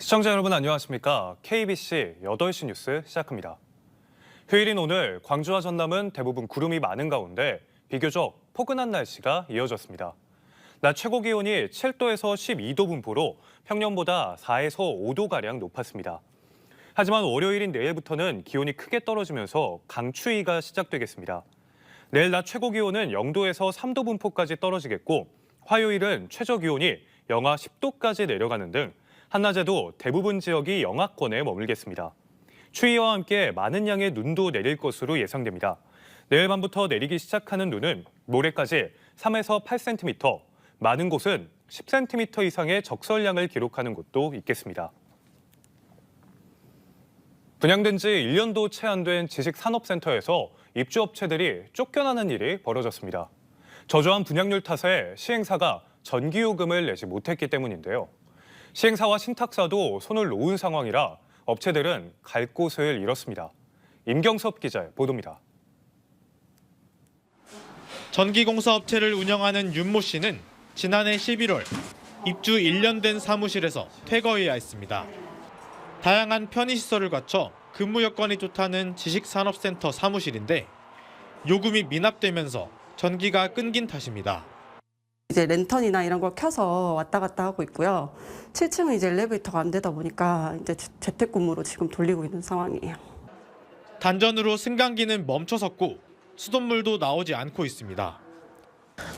시청자 여러분 안녕하십니까? KBC 8시 뉴스 시작합니다. 휴일인 오늘 광주와 전남은 대부분 구름이 많은 가운데 비교적 포근한 날씨가 이어졌습니다. 낮 최고 기온이 7도에서 12도 분포로 평년보다 4에서 5도가량 높았습니다. 하지만 월요일인 내일부터는 기온이 크게 떨어지면서 강추위가 시작되겠습니다. 내일 낮 최고 기온은 0도에서 3도 분포까지 떨어지겠고 화요일은 최저 기온이 영하 10도까지 내려가는 등 한낮에도 대부분 지역이 영하권에 머물겠습니다. 추위와 함께 많은 양의 눈도 내릴 것으로 예상됩니다. 내일 밤부터 내리기 시작하는 눈은 모레까지 3에서 8cm, 많은 곳은 10cm 이상의 적설량을 기록하는 곳도 있겠습니다. 분양된 지 1년도 채 안 된 지식산업센터에서 입주업체들이 쫓겨나는 일이 벌어졌습니다. 저조한 분양률 탓에 시행사가 전기요금을 내지 못했기 때문인데요. 시행사와 신탁사도 손을 놓은 상황이라 업체들은 갈 곳을 잃었습니다. 임경섭 기자의 보도입니다. 전기공사 업체를 운영하는 윤모 씨는 지난해 11월 입주 1년 된 사무실에서 퇴거해야 했습니다. 다양한 편의시설을 갖춰 근무 여건이 좋다는 지식산업센터 사무실인데 요금이 미납되면서 전기가 끊긴 탓입니다. 이제 랜턴이나 이런 걸 켜서 왔다 갔다 하고 있고요. 7층은 이제 엘리베이터가 안 되다 보니까 이제 재택근무로 지금 돌리고 있는 상황이에요. 단전으로 승강기는 멈춰섰고 수돗물도 나오지 않고 있습니다.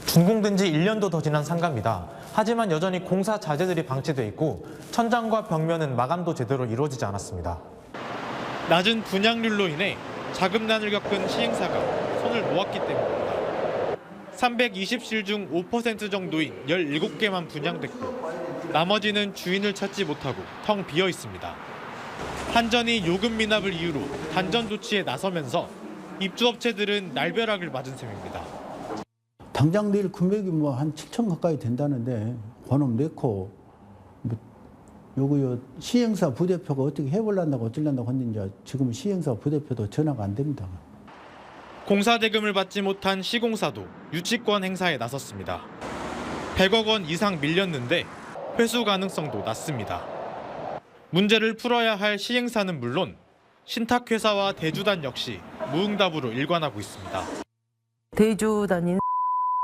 준공된 지 1년도 더 지난 상가입니다. 하지만 여전히 공사 자재들이 방치돼 있고 천장과 벽면은 마감도 제대로 이루어지지 않았습니다. 낮은 분양률로 인해 자금난을 겪은 시행사가 손을 놓았기 때문입니다. 320실 중 5% 정도인 17개만 분양됐고 나머지는 주인을 찾지 못하고 텅 비어 있습니다. 한전이 요금 미납을 이유로 단전 조치에 나서면서 입주업체들은 날벼락을 맞은 셈입니다. 당장 내일 금액이 뭐 한 7천 가까이 된다는데 번호 넣고 요거 시행사 부대표가 어떻게 해보려고 어쩌려고 했는지 지금 시행사 부대표도 전화가 안 됩니다. 공사 대금을 받지 못한 시공사도 유치권 행사에 나섰습니다. 100억 원 이상 밀렸는데 회수 가능성도 낮습니다. 문제를 풀어야 할 시행사는 물론 신탁회사와 대주단 역시 무응답으로 일관하고 있습니다. 대주단인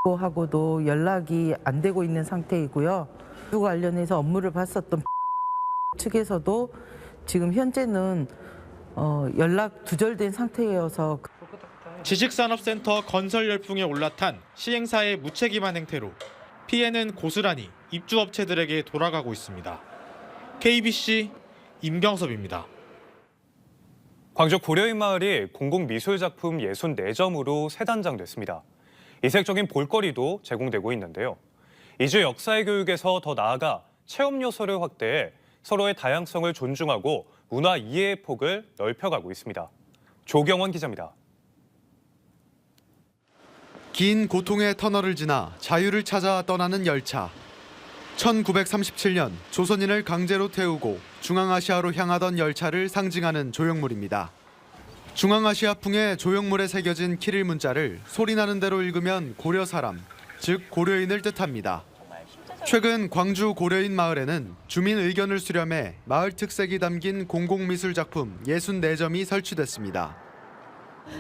하고도 연락이 안 되고 있는 상태이고요. 그 관련해서 업무를 봤었던 측에서도 지금 현재는 연락 두절된 상태여서 지식산업센터 건설 열풍에 올라탄 시행사의 무책임한 행태로 피해는 고스란히 입주업체들에게 돌아가고 있습니다. KBC 임경섭입니다. 광주 고려인 마을이 공공미술작품 64점으로 새 단장됐습니다. 이색적인 볼거리도 제공되고 있는데요. 이주 역사의 교육에서 더 나아가 체험 요소를 확대해 서로의 다양성을 존중하고 문화 이해의 폭을 넓혀가고 있습니다. 조경원 기자입니다. 긴 고통의 터널을 지나 자유를 찾아 떠나는 열차. 1937년 조선인을 강제로 태우고 중앙아시아로 향하던 열차를 상징하는 조형물입니다. 중앙아시아풍의 조형물에 새겨진 키릴 문자를 소리나는 대로 읽으면 고려 사람, 즉 고려인을 뜻합니다. 최근 광주 고려인 마을에는 주민 의견을 수렴해 마을 특색이 담긴 공공미술 작품 64점이 설치됐습니다.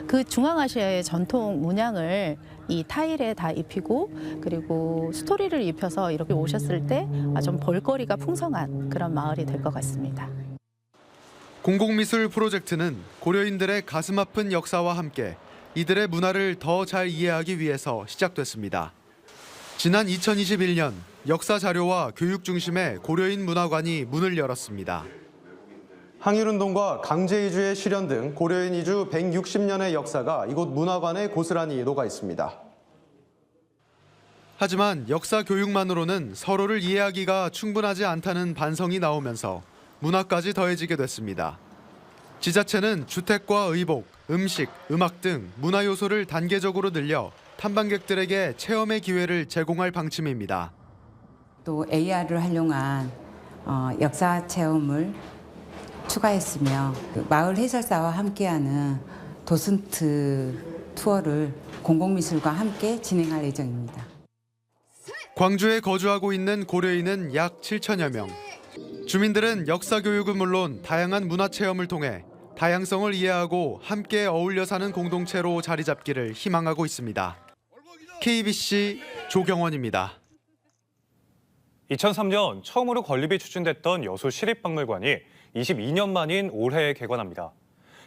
그 중앙아시아의 전통 문양을 이 타일에 다 입히고 그리고 스토리를 입혀서 이렇게 오셨을 때 좀 볼거리가 풍성한 그런 마을이 될 것 같습니다. 공공미술 프로젝트는 고려인들의 가슴 아픈 역사와 함께 이들의 문화를 더 잘 이해하기 위해서 시작됐습니다. 지난 2021년 역사 자료와 교육 중심의 고려인 문화관이 문을 열었습니다. 항일운동과 강제 이주의 실현 등 고려인 이주 160년의 역사가 이곳 문화관에 고스란히 녹아 있습니다. 하지만 역사 교육만으로는 서로를 이해하기가 충분하지 않다는 반성이 나오면서 문화까지 더해지게 됐습니다. 지자체는 주택과 의복, 음식, 음악 등 문화 요소를 단계적으로 늘려 탐방객들에게 체험의 기회를 제공할 방침입니다. 또 AR을 활용한 역사 체험을 추가했으며 마을 해설사와 함께하는 도슨트 투어를 공공미술과 함께 진행할 예정입니다. 광주에 거주하고 있는 고려인은 약 7천여 명. 주민들은 역사 교육은 물론 다양한 문화 체험을 통해 다양성을 이해하고 함께 어울려 사는 공동체로 자리 잡기를 희망하고 있습니다. KBC 조경원입니다. 2003년 처음으로 건립이 추진됐던 여수 시립박물관이 22년 만인 올해 개관합니다.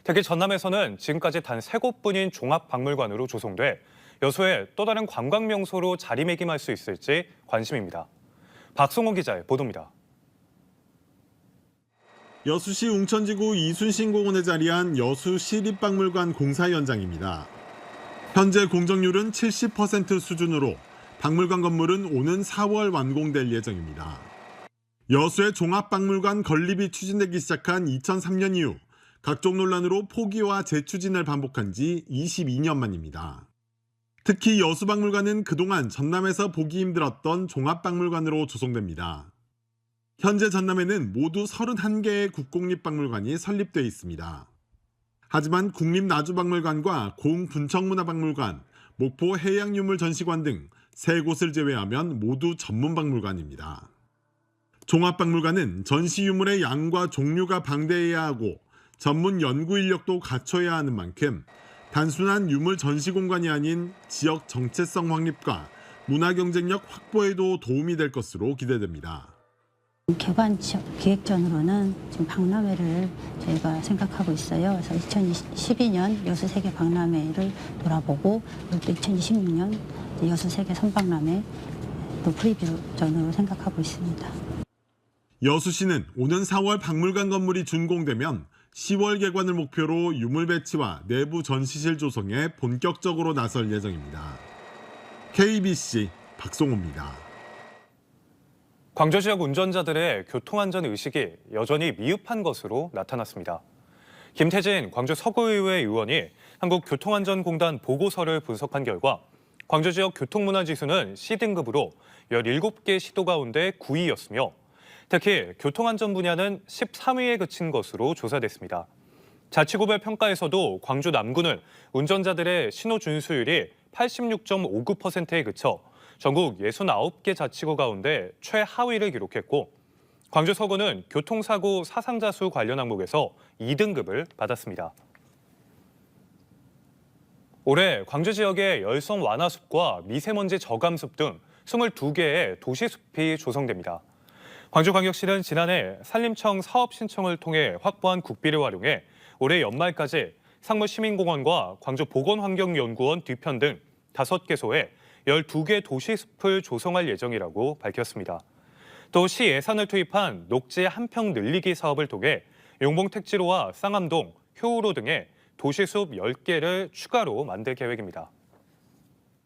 특히 전남에서는 지금까지 단 3곳뿐인 종합박물관으로 조성돼 여수의 또 다른 관광 명소로 자리매김할 수 있을지 관심입니다. 박송호 기자의 보도입니다. 여수시 웅천지구 이순신공원에 자리한 여수 시립박물관 공사 현장입니다. 현재 공정률은 70% 수준으로 박물관 건물은 오는 4월 완공될 예정입니다. 여수의 종합박물관 건립이 추진되기 시작한 2003년 이후 각종 논란으로 포기와 재추진을 반복한 지 22년 만입니다. 특히 여수박물관은 그동안 전남에서 보기 힘들었던 종합박물관으로 조성됩니다. 현재 전남에는 모두 31개의 국공립박물관이 설립돼 있습니다. 하지만 국립나주박물관과 고흥분청문화박물관, 목포 해양유물전시관 등 3곳을 제외하면 모두 전문박물관입니다. 종합박물관은 전시유물의 양과 종류가 방대해야 하고 전문 연구 인력도 갖춰야 하는 만큼 단순한 유물 전시 공간이 아닌 지역 정체성 확립과 문화 경쟁력 확보에도 도움이 될 것으로 기대됩니다. 개관 기획전으로는 지금 박람회를 저희가 생각하고 있어요. 그래서 2012년 여수 세계 박람회를 돌아보고 그리고 또 2026년 여수 세계 선박람회 또 프리뷰전으로 생각하고 있습니다. 여수시는 오는 4월 박물관 건물이 준공되면 10월 개관을 목표로 유물 배치와 내부 전시실 조성에 본격적으로 나설 예정입니다. KBC 박송호입니다. 광주 지역 운전자들의 교통안전 의식이 여전히 미흡한 것으로 나타났습니다. 김태진 광주 서구의회 의원이 한국교통안전공단 보고서를 분석한 결과 광주 지역 교통문화지수는 C등급으로 17개 시도 가운데 9위였으며 특히 교통안전 분야는 13위에 그친 것으로 조사됐습니다. 자치구별 평가에서도 광주 남구는 운전자들의 신호 준수율이 86.59%에 그쳐 전국 69개 자치구 가운데 최하위를 기록했고 광주 서구는 교통사고 사상자 수 관련 항목에서 2등급을 받았습니다. 올해 광주 지역의 열성 완화숲과 미세먼지 저감숲 등 22개의 도시숲이 조성됩니다. 광주광역시는 지난해 산림청 사업 신청을 통해 확보한 국비를 활용해 올해 연말까지 상무시민공원과 광주보건환경연구원 뒤편 등 5개소에 12개 도시숲을 조성할 예정이라고 밝혔습니다. 또 시 예산을 투입한 녹지 한평 늘리기 사업을 통해 용봉택지로와 쌍암동, 효우로 등의 도시숲 10개를 추가로 만들 계획입니다.